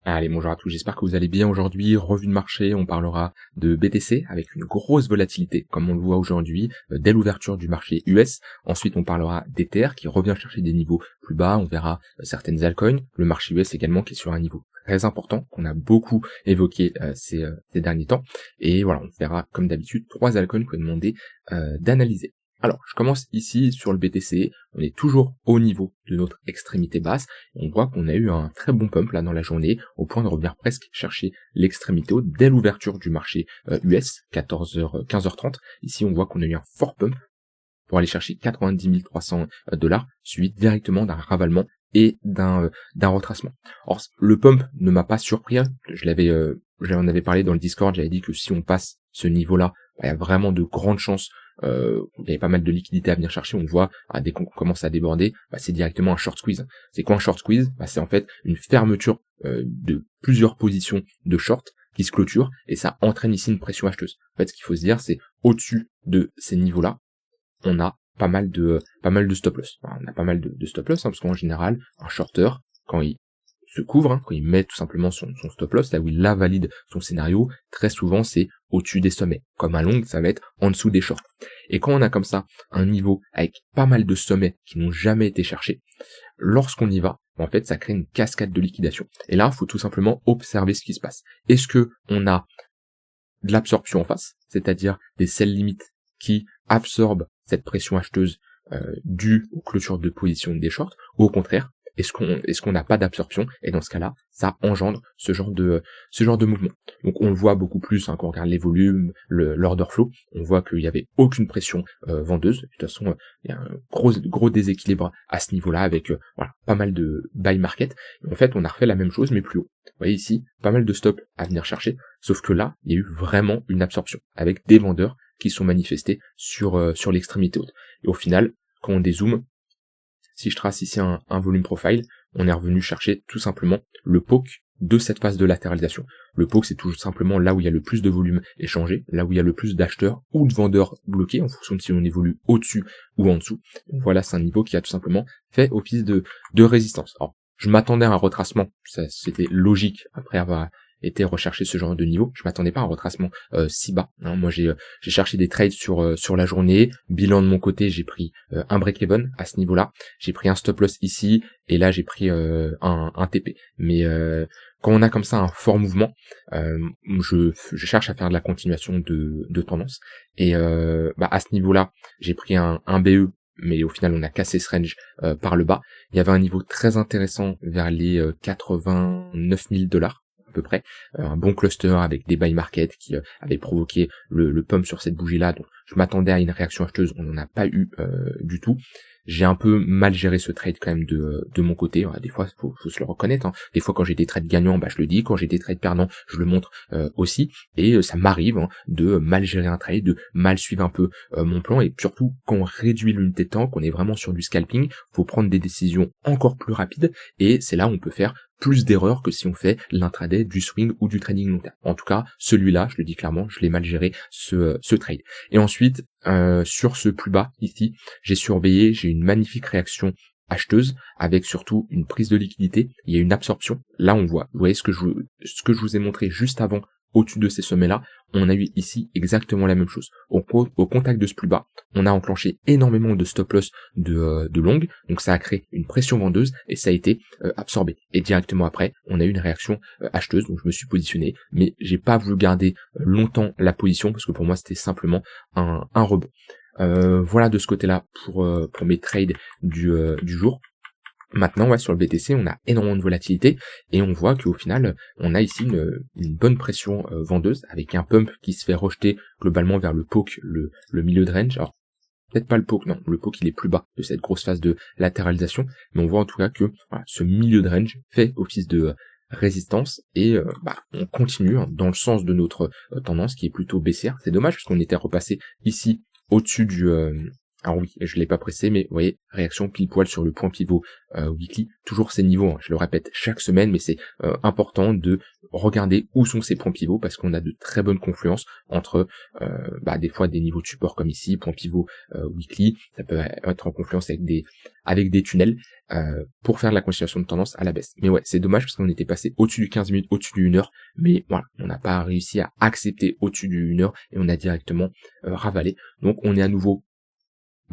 Allez, bonjour à tous, j'espère que vous allez bien aujourd'hui. Revue de marché, on parlera de BTC avec une grosse volatilité, comme on le voit aujourd'hui, dès l'ouverture du marché US. Ensuite, on parlera d'Ether qui revient chercher des niveaux plus bas. On verra certaines altcoins, le marché US également qui est sur un niveau très important, qu'on a beaucoup évoqué ces derniers temps. Et voilà, on verra comme d'habitude 3 altcoins qu'on est demandé d'analyser. Alors, je commence ici sur le BTC, on est toujours au niveau de notre extrémité basse, on voit qu'on a eu un très bon pump là dans la journée, au point de revenir presque chercher l'extrémité haute dès l'ouverture du marché US, 14h, 15h30. Ici, on voit qu'on a eu un fort pump pour aller chercher 90 300 $, suivi directement d'un ravalement et d'un retracement. Or, le pump ne m'a pas surpris, hein. J'en avais parlé dans le Discord, j'avais dit que si on passe ce niveau-là, il y a vraiment de grandes chances, il y avait pas mal de liquidités à venir chercher, on voit, dès qu'on commence à déborder, c'est directement un short squeeze. C'est quoi un short squeeze? C'est en fait une fermeture de plusieurs positions de short qui se clôturent, et ça entraîne ici une pression acheteuse. En fait, ce qu'il faut se dire, c'est au-dessus de ces niveaux-là, on a pas mal de stop loss. On a pas mal de stop loss, parce qu'en général, un shorter, quand il se couvre, quand il met tout simplement son stop loss, là où il valide son scénario, très souvent c'est au-dessus des sommets. Comme un long, ça va être en dessous des shorts. Et quand on a comme ça un niveau avec pas mal de sommets qui n'ont jamais été cherchés, lorsqu'on y va, en fait, ça crée une cascade de liquidation. Et là, il faut tout simplement observer ce qui se passe. Est-ce que on a de l'absorption en face, c'est-à-dire des sell limites qui absorbent cette pression acheteuse due aux clôtures de position des shorts, ou au contraire, est-ce qu'on n'a pas d'absorption, et dans ce cas-là, ça engendre ce genre de mouvement. Donc on le voit beaucoup plus quand on regarde les volumes, l'order flow, on voit qu'il n'y avait aucune pression vendeuse. De toute façon, il y a un gros déséquilibre à ce niveau-là avec pas mal de buy market. Et en fait, on a refait la même chose mais plus haut. Vous voyez ici, pas mal de stops à venir chercher, sauf que là, il y a eu vraiment une absorption avec des vendeurs qui sont manifestés sur l'extrémité haute. Et au final, quand on dézoome, si je trace ici un volume profile, on est revenu chercher tout simplement le poke de cette phase de latéralisation. Le poke, c'est tout simplement là où il y a le plus de volume échangé, là où il y a le plus d'acheteurs ou de vendeurs bloqués, en fonction de si on évolue au-dessus ou en dessous. Donc voilà, c'est un niveau qui a tout simplement fait office de résistance. Alors, je m'attendais à un retracement, ça c'était logique après avoir été rechercher ce genre de niveau. Je m'attendais pas à un retracement si bas. Moi j'ai cherché des trades sur la journée. Bilan de mon côté, j'ai pris un break-even à ce niveau-là. J'ai pris un stop loss ici et là j'ai pris un TP. Mais quand on a comme ça un fort mouvement, je cherche à faire de la continuation de tendance. Et à ce niveau-là, j'ai pris un BE. Mais au final, on a cassé ce range par le bas. Il y avait un niveau très intéressant vers les 89 000 $. À peu près, un bon cluster avec des buy market qui avait provoqué le pump sur cette bougie là, donc je m'attendais à une réaction acheteuse, on n'en a pas eu du tout. J'ai un peu mal géré ce trade quand même de mon côté. Des fois faut se le reconnaître, Des fois quand j'ai des trades gagnants, je le dis, quand j'ai des trades perdants, je le montre aussi, et ça m'arrive de mal gérer un trade, de mal suivre un peu mon plan, et surtout quand on réduit l'unité de temps, qu'on est vraiment sur du scalping, faut prendre des décisions encore plus rapides, et c'est là où on peut faire plus d'erreurs que si on fait l'intraday, du swing ou du trading long terme. En tout cas, celui-là, je le dis clairement, je l'ai mal géré, ce trade. Et ensuite, sur ce plus bas, ici, j'ai surveillé, j'ai une magnifique réaction acheteuse, avec surtout une prise de liquidité, il y a une absorption. Là, on voit, vous voyez ce que je vous ai montré juste avant, au-dessus de ces sommets-là, on a eu ici exactement la même chose. Au contact de ce plus bas, on a enclenché énormément de stop loss de longue, donc ça a créé une pression vendeuse et ça a été absorbé. Et directement après, on a eu une réaction acheteuse, donc je me suis positionné, mais j'ai pas voulu garder longtemps la position parce que pour moi c'était simplement un rebond. Voilà de ce côté-là pour mes trades du jour. Maintenant, sur le BTC, on a énormément de volatilité et on voit qu'au final, on a ici une bonne pression vendeuse avec un pump qui se fait rejeter globalement vers le poke, le milieu de range. Alors, peut-être pas le poke, non, le poke il est plus bas de cette grosse phase de latéralisation, mais on voit en tout cas que ce milieu de range fait office de résistance et on continue dans le sens de notre tendance qui est plutôt baissière. C'est dommage parce qu'on était repassé ici au-dessus Alors oui, je l'ai pas pressé, mais vous voyez, réaction pile poil sur le point pivot weekly, toujours ces niveaux, hein, je le répète chaque semaine, mais c'est important de regarder où sont ces points pivots, parce qu'on a de très bonnes confluences entre des fois des niveaux de support comme ici, point pivot weekly, ça peut être en confluence avec des tunnels pour faire de la continuation de tendance à la baisse. Mais ouais, c'est dommage parce qu'on était passé au-dessus du 15 minutes, au-dessus du 1 heure, mais voilà, on n'a pas réussi à accepter au-dessus du 1 heure et on a directement ravalé. Donc on est à nouveau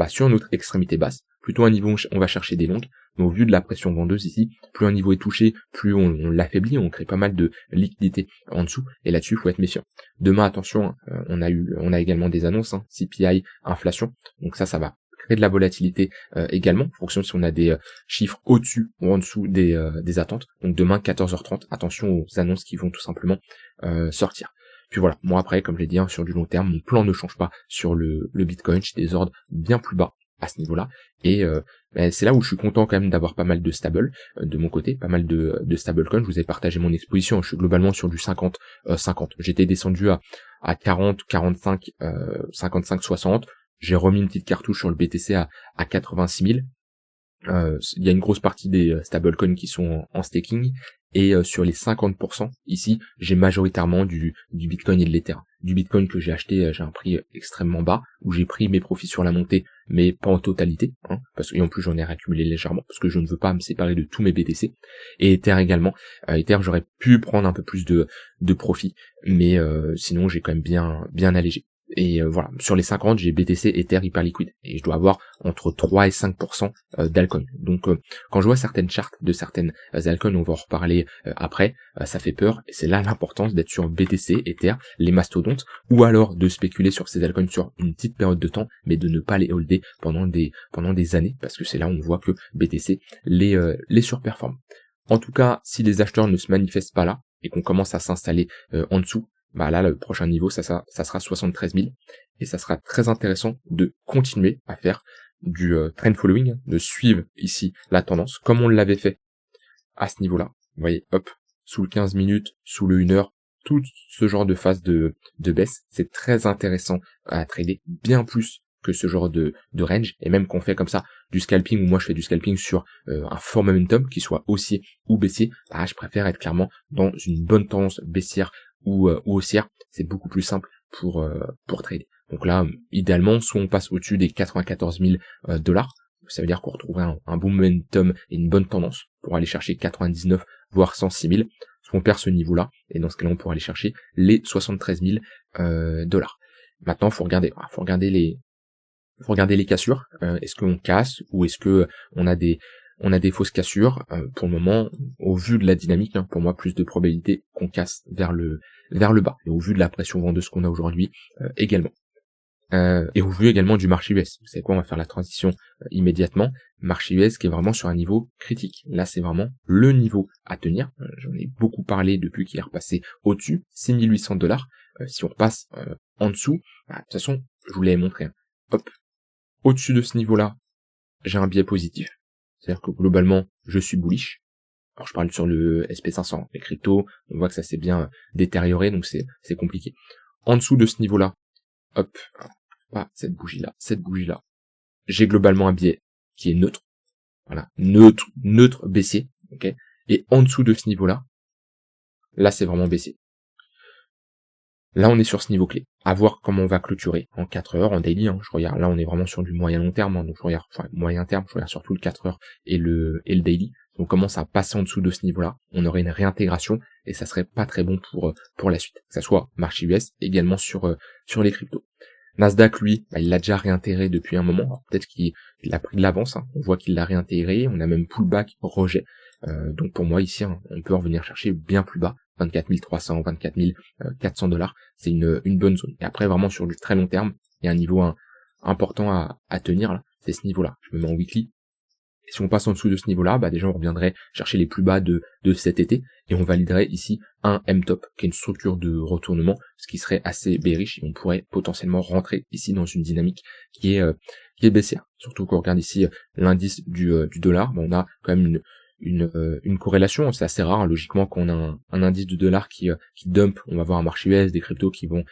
sur notre extrémité basse, plutôt un niveau où on va chercher des longues, mais au vu de la pression vendeuse ici, plus un niveau est touché, plus on l'affaiblit, on crée pas mal de liquidité en dessous, et là-dessus, il faut être méfiant. Demain, attention, on a également des annonces, CPI, inflation, donc ça va créer de la volatilité également, en fonction de si on a des chiffres au-dessus ou en dessous des attentes. Donc demain, 14h30, attention aux annonces qui vont tout simplement sortir. Puis voilà, moi après, comme je l'ai dit, sur du long terme, mon plan ne change pas sur le Bitcoin, j'ai des ordres bien plus bas à ce niveau-là, et c'est là où je suis content quand même d'avoir pas mal de stable de mon côté, pas mal de stablecoins. Je vous ai partagé mon exposition, je suis globalement sur du 50-50. J'étais descendu à 40, 45, 55, 60, j'ai remis une petite cartouche sur le BTC à 86 000. Il y a une grosse partie des stablecoins qui sont en staking, et sur les 50% ici, j'ai majoritairement du Bitcoin et de l'Ether. Du Bitcoin que j'ai acheté, j'ai un prix extrêmement bas, où j'ai pris mes profits sur la montée, mais pas en totalité, parce que, et en plus j'en ai accumulé légèrement, parce que je ne veux pas me séparer de tous mes BTC. Et Ether également. Ether, j'aurais pu prendre un peu plus de profit, mais sinon j'ai quand même bien allégé. Et voilà, sur les 50, j'ai BTC, Ether, hyper liquide, et je dois avoir entre 3 et 5% d'alcool. Donc quand je vois certaines chartes de certaines altcoins, on va en reparler après, ça fait peur, et c'est là l'importance d'être sur BTC, Ether, les mastodontes, ou alors de spéculer sur ces altcoins sur une petite période de temps, mais de ne pas les holder pendant des années, parce que c'est là où on voit que BTC les surperforme. En tout cas, si les acheteurs ne se manifestent pas là, et qu'on commence à s'installer en dessous, là, le prochain niveau, ça sera 73 000. Et ça sera très intéressant de continuer à faire du trend following, de suivre ici la tendance, comme on l'avait fait à ce niveau-là. Vous voyez, hop, sous le 15 minutes, sous le 1 heure, tout ce genre de phase de baisse, c'est très intéressant à trader, bien plus que ce genre de range, et même qu'on fait comme ça du scalping, ou moi je fais du scalping sur un fort momentum, qui soit haussier ou baissier, je préfère être clairement dans une bonne tendance baissière ou haussière, c'est beaucoup plus simple pour trader. Donc là, idéalement, soit on passe au-dessus des 94 000 $, ça veut dire qu'on retrouverait un bon momentum et une bonne tendance pour aller chercher 99 voire 106 000, soit on perd ce niveau-là, et dans ce cas-là, on pourra aller chercher les 73 000 $. Maintenant, faut regarder les cassures. Est-ce qu'on casse, ou est-ce que on a des fausses cassures? Pour le moment, au vu de la dynamique, pour moi, plus de probabilité qu'on casse vers le bas, et au vu de la pression vendeuse qu'on a aujourd'hui également. Et au vu également du marché US. Vous savez quoi, on va faire la transition immédiatement. Marché US qui est vraiment sur un niveau critique. Là, c'est vraiment le niveau à tenir. J'en ai beaucoup parlé depuis qu'il est repassé au-dessus, 6 800 $. Si on repasse en dessous, de toute façon, je vous l'avais montré. Hop, au-dessus de ce niveau-là, j'ai un biais positif. C'est-à-dire que globalement, je suis bullish. Alors je parle sur le SP500, les cryptos, on voit que ça s'est bien détérioré, donc c'est compliqué. En dessous de ce niveau-là, hop, cette bougie-là, j'ai globalement un biais qui est neutre. Voilà, neutre baissier, ok. Et en dessous de ce niveau-là, là c'est vraiment baissier. Là, on est sur ce niveau clé. À voir comment on va clôturer en 4 heures, en daily. Je regarde, là, on est vraiment sur du moyen long terme. Donc, je regarde, moyen terme, je regarde surtout le 4 heures et le daily. Donc, on commence à passer en dessous de ce niveau-là. On aurait une réintégration et ça serait pas très bon pour la suite. Que ça soit marché US, également sur les cryptos. Nasdaq, lui, il l'a déjà réintégré depuis un moment. Alors, peut-être qu'il a pris de l'avance. On voit qu'il l'a réintégré. On a même pullback, rejet. Donc, pour moi, ici, on peut revenir chercher bien plus bas. 24 300, 24 400 $, c'est une bonne zone. Et après, vraiment sur du très long terme, il y a un niveau important à tenir, là, c'est ce niveau-là. Je me mets en weekly. Et si on passe en dessous de ce niveau-là, déjà on reviendrait chercher les plus bas de cet été, et on validerait ici un M-top, qui est une structure de retournement, ce qui serait assez bearish, et on pourrait potentiellement rentrer ici dans une dynamique qui est baissière. Surtout qu'on regarde ici l'indice du dollar, on a quand même une corrélation, c'est assez rare, logiquement, quand on a un indice de dollar qui dump, on va avoir un marché US, des cryptos qui vont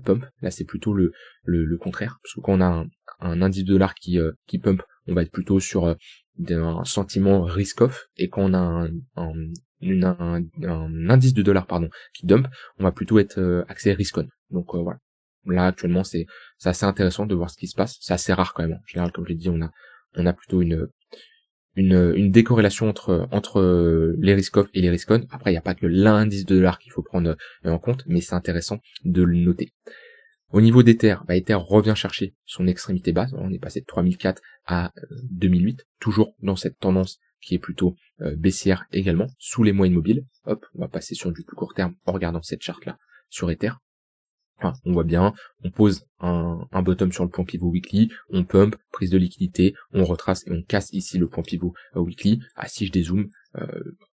pump. Là, c'est plutôt le contraire, parce que quand on a un indice de dollar qui pump, on va être plutôt sur un sentiment risk-off, et quand on a un indice de dollar qui dump, on va plutôt être axé risk-on. Donc voilà. Là actuellement c'est assez intéressant de voir ce qui se passe. C'est assez rare quand même. En général, comme je l'ai dit, on a plutôt une décorrélation entre les risk-off et les risk-on. Après, il n'y a pas que l'indice de dollar qu'il faut prendre en compte, mais c'est intéressant de le noter. Au niveau d'Ether, Ether revient chercher son extrémité basse. On est passé de 3004 à 2008, toujours dans cette tendance qui est plutôt baissière également, sous les moyennes mobiles. Hop, on va passer sur du plus court terme en regardant cette charte-là sur Ether. Enfin, on voit bien, on pose un bottom sur le point pivot weekly, on pump, prise de liquidité, on retrace et on casse ici le point pivot weekly. Si je dézoome,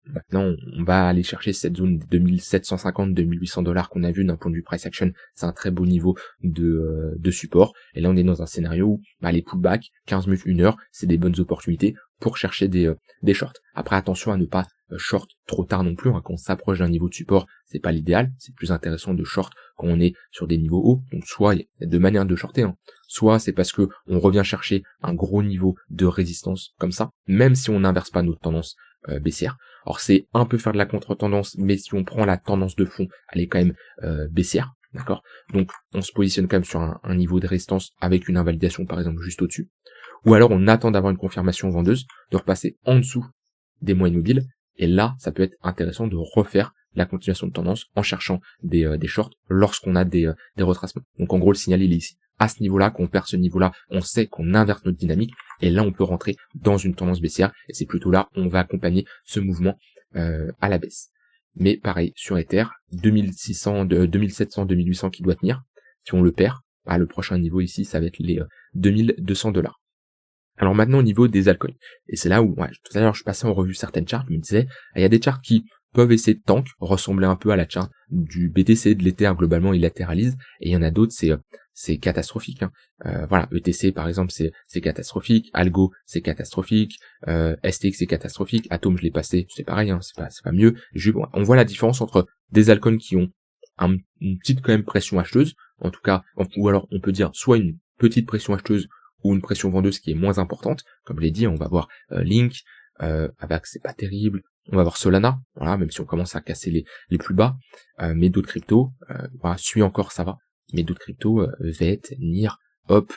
maintenant on va aller chercher cette zone des 2750-2800 dollars qu'on a vu d'un point de vue price action. C'est un très beau niveau de support. Et là on est dans un scénario où les pullbacks, 15 minutes, 1 heure, c'est des bonnes opportunités pour chercher des shorts. Après attention à ne pas short trop tard non plus, quand on s'approche d'un niveau de support, c'est pas l'idéal, c'est plus intéressant de short quand on est sur des niveaux hauts. Donc soit il y a deux manières de shorter, soit c'est parce que on revient chercher un gros niveau de résistance comme ça, même si on n'inverse pas notre tendance baissière. Alors c'est un peu faire de la contre-tendance, mais si on prend la tendance de fond, elle est quand même baissière, d'accord. Donc on se positionne quand même sur un niveau de résistance avec une invalidation par exemple juste au-dessus, ou alors on attend d'avoir une confirmation vendeuse, de repasser en dessous des moyennes mobiles. Et là, ça peut être intéressant de refaire la continuation de tendance en cherchant des shorts lorsqu'on a des retracements. Donc en gros, le signal il est ici. À ce niveau-là, quand on perd ce niveau-là, on sait qu'on inverse notre dynamique, et là on peut rentrer dans une tendance baissière, et c'est plutôt là on va accompagner ce mouvement à la baisse. Mais pareil, sur Ether, 2700, 2800 qui doit tenir. Si on le perd, le prochain niveau ici, ça va être les 2200 dollars. Alors maintenant au niveau des altcoins, et c'est là où, tout à l'heure je passais en revue certaines charts, je me disais, il y a des charts qui peuvent essayer de tank, ressembler un peu à la chart du BTC, de l'Ether, globalement ils latéralisent, et il y en a d'autres, c'est catastrophique. Voilà, ETC par exemple c'est catastrophique, Algo c'est catastrophique, STX c'est catastrophique, Atom je l'ai passé, c'est pareil, c'est pas mieux. On voit la différence entre des altcoins qui ont une petite quand même pression acheteuse, en tout cas, ou alors on peut dire soit une petite pression acheteuse ou une pression vendeuse qui est moins importante. Comme je l'ai dit, on va voir Link, Avax c'est pas terrible, on va voir Solana, voilà, même si on commence à casser les plus bas, mais d'autres cryptos, Sui encore ça va, mais d'autres cryptos, VET, NIR, Hop,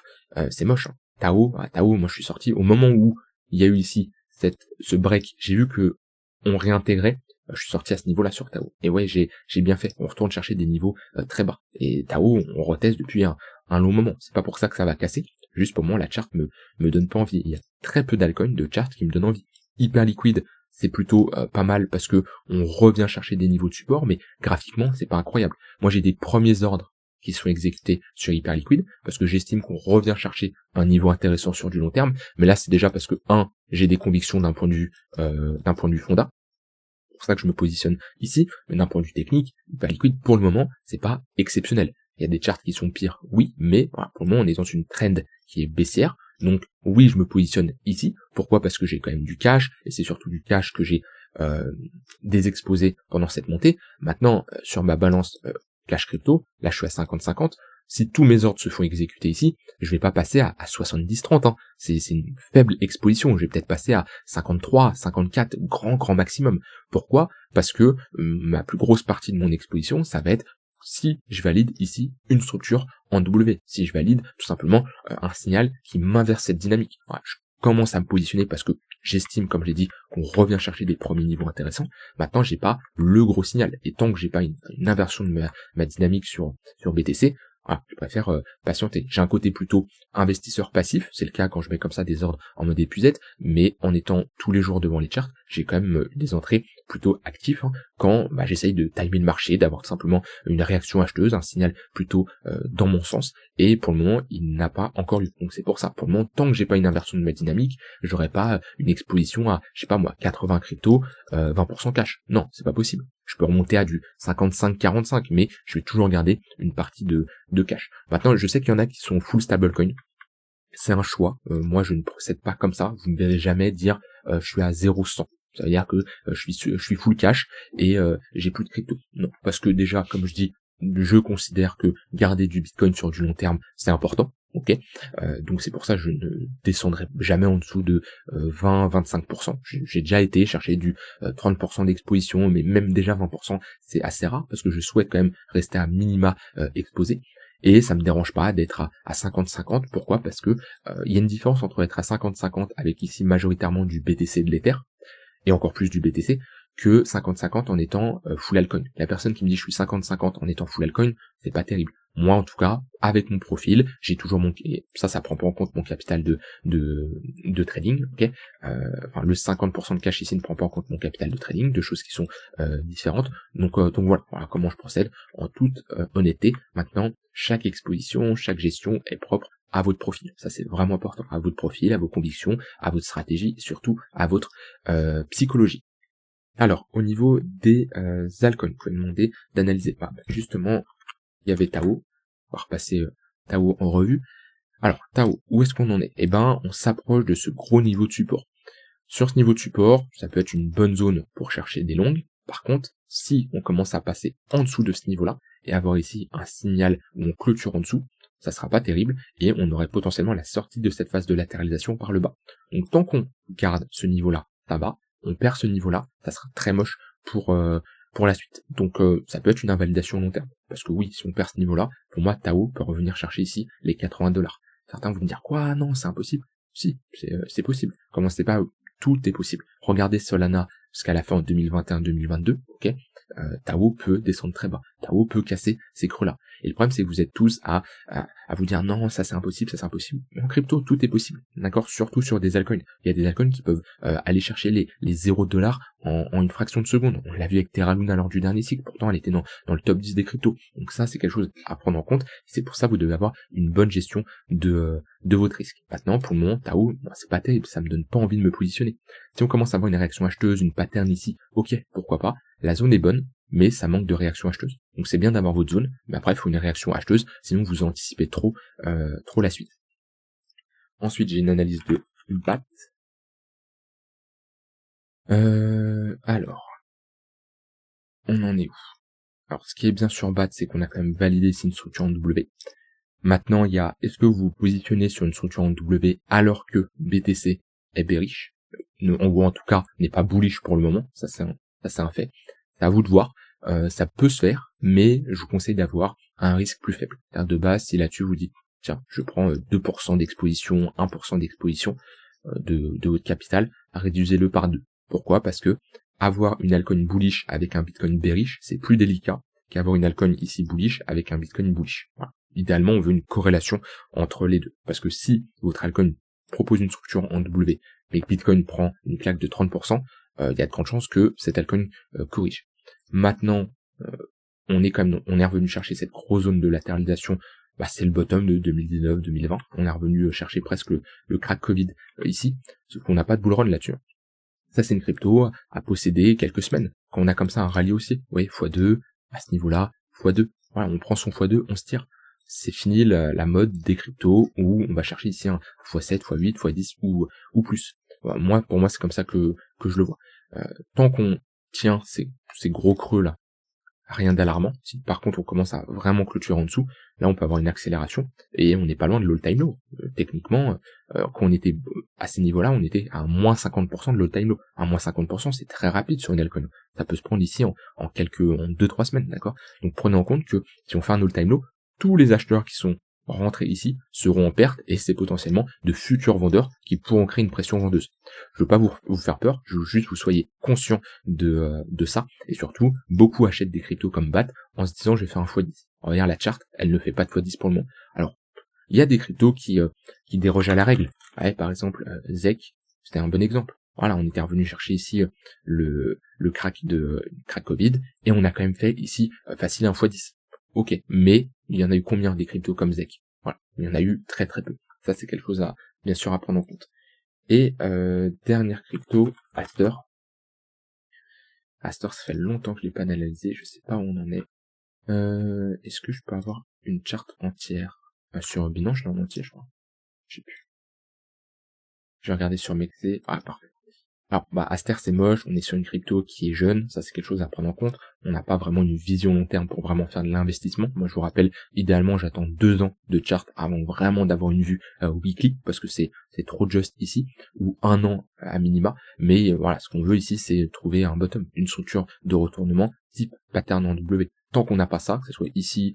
c'est moche. Tao, moi je suis sorti au moment où il y a eu ici ce break, j'ai vu que on réintégrait, je suis sorti à ce niveau-là sur Tao. Et ouais, j'ai bien fait. On retourne chercher des niveaux très bas. Et Tao, on reteste depuis un long moment. C'est pas pour ça que ça va casser. Juste pour moi, la chart me donne pas envie. Il y a très peu d'altcoins, de charts qui me donnent envie. Hyper liquide, c'est plutôt pas mal parce que on revient chercher des niveaux de support, mais graphiquement, c'est pas incroyable. Moi, j'ai des premiers ordres qui sont exécutés sur Hyper Liquid parce que j'estime qu'on revient chercher un niveau intéressant sur du long terme. Mais là, c'est déjà parce que j'ai des convictions d'un point de vue fondat. C'est pour ça que je me positionne ici, mais d'un point de vue technique, Hyper Liquid, pour le moment, c'est pas exceptionnel. Il y a des charts qui sont pires, oui, mais voilà, pour le moment, on est dans une trend qui est baissière. Donc oui, je me positionne ici. Pourquoi? Parce que j'ai quand même du cash, et c'est surtout du cash que j'ai désexposé pendant cette montée. Maintenant, sur ma balance cash crypto, là je suis à 50-50. Si tous mes ordres se font exécuter ici, je vais pas passer à 70-30. C'est une faible exposition. Je vais peut-être passer à 53, 54, grand maximum. Pourquoi? Parce que ma plus grosse partie de mon exposition, ça va être si je valide ici une structure en W. Si je valide tout simplement un signal qui m'inverse cette dynamique. Voilà, je commence à me positionner parce que j'estime, comme je l'ai dit, qu'on revient chercher des premiers niveaux intéressants. Maintenant, j'ai pas le gros signal. Et tant que j'ai pas une inversion de ma dynamique sur BTC, voilà, je préfère patienter. J'ai un côté plutôt investisseur passif, c'est le cas quand je mets comme ça des ordres en mode épuisette, mais en étant tous les jours devant les charts, j'ai quand même des entrées plutôt actives quand j'essaye de timer le marché, d'avoir simplement une réaction acheteuse, un signal plutôt dans mon sens, et pour le moment il n'a pas encore lieu. Donc c'est pour ça, pour le moment, tant que j'ai pas une inversion de ma dynamique, j'aurai pas une exposition à, 80 crypto, 20% cash. Non, c'est pas possible. Je peux remonter à du 55-45, mais je vais toujours garder une partie de cash. Maintenant, je sais qu'il y en a qui sont full stablecoin. C'est un choix. Moi, je ne procède pas comme ça. Vous ne verrez jamais dire je suis à 0,100. Ça veut dire que je suis full cash et j'ai plus de crypto. Non, parce que déjà, comme je dis, je considère que garder du Bitcoin sur du long terme, c'est important. Ok, donc c'est pour ça que je ne descendrai jamais en dessous de 20-25%. J'ai déjà été chercher du 30% d'exposition, mais même déjà 20%, c'est assez rare parce que je souhaite quand même rester à minima exposé. Et ça me dérange pas d'être à 50-50. Pourquoi? Parce que il y a une différence entre être à 50-50 avec ici majoritairement du BTC et de l'Ether, et encore plus du BTC, que 50-50 en étant full altcoin. La personne qui me dit je suis 50-50 en étant full altcoin, c'est pas terrible. Moi, en tout cas, avec mon profil, j'ai toujours et ça prend pas en compte mon capital de trading, ok. Enfin, le 50% de cash ici ne prend pas en compte mon capital de trading, deux choses qui sont différentes. Donc voilà comment je procède en toute honnêteté. Maintenant, chaque exposition, chaque gestion est propre à votre profil. Ça, c'est vraiment important. À votre profil, à vos convictions, à votre stratégie, et surtout à votre psychologie. Alors, au niveau des altcoins, vous pouvez demander d'analyser. Justement, il y avait Tao. On va repasser Tao en revue. Alors, Tao, où est-ce qu'on en est? Eh ben, on s'approche de ce gros niveau de support. Sur ce niveau de support, ça peut être une bonne zone pour chercher des longues. Par contre, si on commence à passer en dessous de ce niveau-là, et avoir ici un signal où on clôture en dessous, ça sera pas terrible, et on aurait potentiellement la sortie de cette phase de latéralisation par le bas. Donc tant qu'on garde ce niveau-là, ça va, on perd ce niveau-là, ça sera très moche pour la suite. Donc ça peut être une invalidation long terme. Parce que oui, si on perd ce niveau-là, pour moi, Tao peut revenir chercher ici les $80. Certains vont me dire, quoi, non, c'est impossible. Si, c'est possible. Commencez pas, tout est possible. Regardez Solana, ce qu'elle a fait en 2021-2022, ok, Tao peut descendre très bas. Tao peut casser ces creux-là. Et le problème, c'est que vous êtes tous à vous dire non, ça c'est impossible, ça c'est impossible. Mais en crypto, tout est possible. D'accord? Surtout sur des altcoins. Il y a des altcoins qui peuvent aller chercher les $0 en une fraction de seconde. On l'a vu avec Terra Luna lors du dernier cycle. Pourtant, elle était dans le top 10 des cryptos. Donc ça, c'est quelque chose à prendre en compte. C'est pour ça que vous devez avoir une bonne gestion de votre risque. Maintenant, pour le moment, Tao, c'est pas terrible. Ça me donne pas envie de me positionner. Si on commence à avoir une réaction acheteuse, une pattern ici, ok, pourquoi pas. La zone est bonne, mais ça manque de réaction acheteuse. Donc c'est bien d'avoir votre zone, mais après il faut une réaction acheteuse, sinon vous anticipez trop la suite. Ensuite j'ai une analyse de BAT. Alors, on en est où? Alors ce qui est bien sur BAT, c'est qu'on a quand même validé ici une structure en W. Maintenant il y a, est-ce que vous vous positionnez sur une structure en W alors que BTC est bearish, ou en tout cas n'est pas bullish pour le moment, ça c'est un fait. C'est à vous de voir. Ça peut se faire, mais je vous conseille d'avoir un risque plus faible. De base, si là-dessus vous dites, tiens, je prends 2% d'exposition, 1% d'exposition de votre capital, réduisez-le par 2. Pourquoi? Parce que avoir une altcoin bullish avec un Bitcoin bearish, c'est plus délicat qu'avoir une altcoin ici bullish avec un Bitcoin bullish. Voilà. Idéalement, on veut une corrélation entre les deux. Parce que si votre altcoin propose une structure en W, mais que Bitcoin prend une claque de 30%, il y a de grandes chances que cette altcoin corrige. Maintenant, on est revenu chercher cette grosse zone de latéralisation. C'est le bottom de 2019-2020. On est revenu chercher presque le crack Covid ici, sauf qu'on n'a pas de bull run là-dessus. Ça, c'est une crypto à posséder quelques semaines. Quand on a comme ça un rallye aussi, oui, x2, à ce niveau-là, x2. Voilà, on prend son x2, on se tire. C'est fini la mode des cryptos où on va chercher ici un x7, x8, x10 ou plus. Voilà, pour moi, c'est comme ça que je le vois. Tant qu'on tient ces gros creux là, rien d'alarmant. Si par contre on commence à vraiment clôturer en dessous, là on peut avoir une accélération et on n'est pas loin de l'all-time low. Techniquement, quand on était à ces niveaux-là, on était à moins 50% de l'all-time low. À moins 50%, c'est très rapide sur une altcoin. Ça peut se prendre ici en 2-3 semaines, d'accord? Donc prenez en compte que si on fait un all-time low, tous les acheteurs qui sont rentrés ici seront en perte et c'est potentiellement de futurs vendeurs qui pourront créer une pression vendeuse. Je veux pas vous faire peur, je veux juste que vous soyez conscient de ça, et surtout, beaucoup achètent des cryptos comme BAT en se disant je vais faire un x10. Regarde la charte, elle ne fait pas de x10 pour le moment. Alors, il y a des cryptos qui dérogent à la règle. Ouais, par exemple, ZEC, c'était un bon exemple. Voilà, on était revenu chercher ici le crack Covid, et on a quand même fait ici facile un x10. Ok, mais il y en a eu combien des cryptos comme ZEC? Voilà, il y en a eu très très peu. Ça c'est quelque chose à bien sûr à prendre en compte. Et dernière crypto, Aster. Aster, ça fait longtemps que je l'ai pas analysé, je sais pas où on en est. Est-ce que je peux avoir une charte entière sur Binance? Je l'ai en entier, je crois. Je sais plus. Je vais regarder sur Mexé. Ah, parfait. Alors, Aster, c'est moche, on est sur une crypto qui est jeune, ça c'est quelque chose à prendre en compte. On n'a pas vraiment une vision long terme pour vraiment faire de l'investissement. Moi, je vous rappelle, idéalement, j'attends 2 ans de chart avant vraiment d'avoir une vue weekly, parce que c'est trop juste ici, ou 1 an à minima. Mais voilà, ce qu'on veut ici, c'est trouver un bottom, une structure de retournement type pattern en W. Tant qu'on n'a pas ça, que ce soit ici,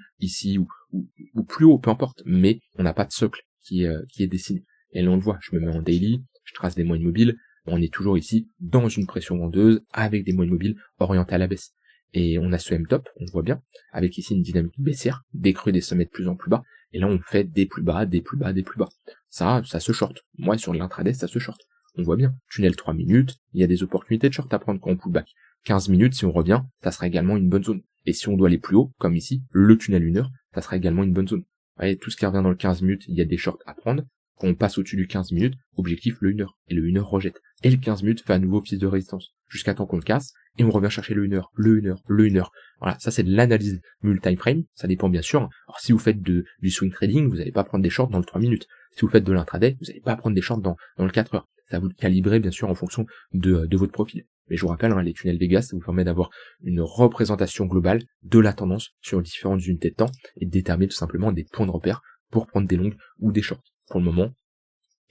ou plus haut, peu importe, mais on n'a pas de socle qui est dessiné. Et là, on le voit, je me mets en daily, je trace des moyennes mobiles, on est toujours ici dans une pression vendeuse avec des moyennes mobiles orientées à la baisse. Et on a ce M-top, on le voit bien, avec ici une dynamique baissière, des creux des sommets de plus en plus bas, et là on fait des plus bas, des plus bas, des plus bas. Ça se short. Moi sur l'intraday, ça se short. On voit bien, tunnel 3 minutes, il y a des opportunités de short à prendre quand on pull back. 15 minutes, si on revient, ça sera également une bonne zone. Et si on doit aller plus haut, comme ici, le tunnel 1 heure, ça sera également une bonne zone. Vous voyez, tout ce qui revient dans le 15 minutes, il y a des shorts à prendre. Quand on passe au-dessus du 15 minutes, objectif le 1 heure. Et le 1 heure rejette. Et le 15 minutes fait à nouveau piste de résistance. Jusqu'à temps qu'on le casse, et on revient chercher le 1 heure, le 1 heure, le 1 heure. Voilà, ça c'est de l'analyse multi-frame, ça dépend bien sûr. Alors si vous faites du swing trading, vous n'allez pas prendre des shorts dans le 3 minutes. Si vous faites de l'intraday, vous n'allez pas prendre des shorts dans le 4 heures. Ça va vous calibrer bien sûr en fonction de votre profil. Mais je vous rappelle, les tunnels Vegas, ça vous permet d'avoir une représentation globale de la tendance sur différentes unités de temps et de déterminer tout simplement des points de repère pour prendre des longues ou des shorts. Pour le moment,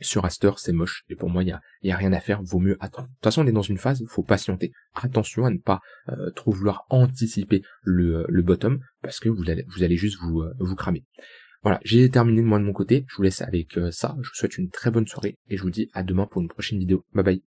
sur Aster, c'est moche, et pour moi, il y a rien à faire, vaut mieux attendre. De toute façon, on est dans une phase, faut patienter. Attention à ne pas trop vouloir anticiper le bottom, parce que vous allez juste vous cramer. Voilà, j'ai terminé moi de mon côté, je vous laisse avec ça, je vous souhaite une très bonne soirée, et je vous dis à demain pour une prochaine vidéo. Bye bye.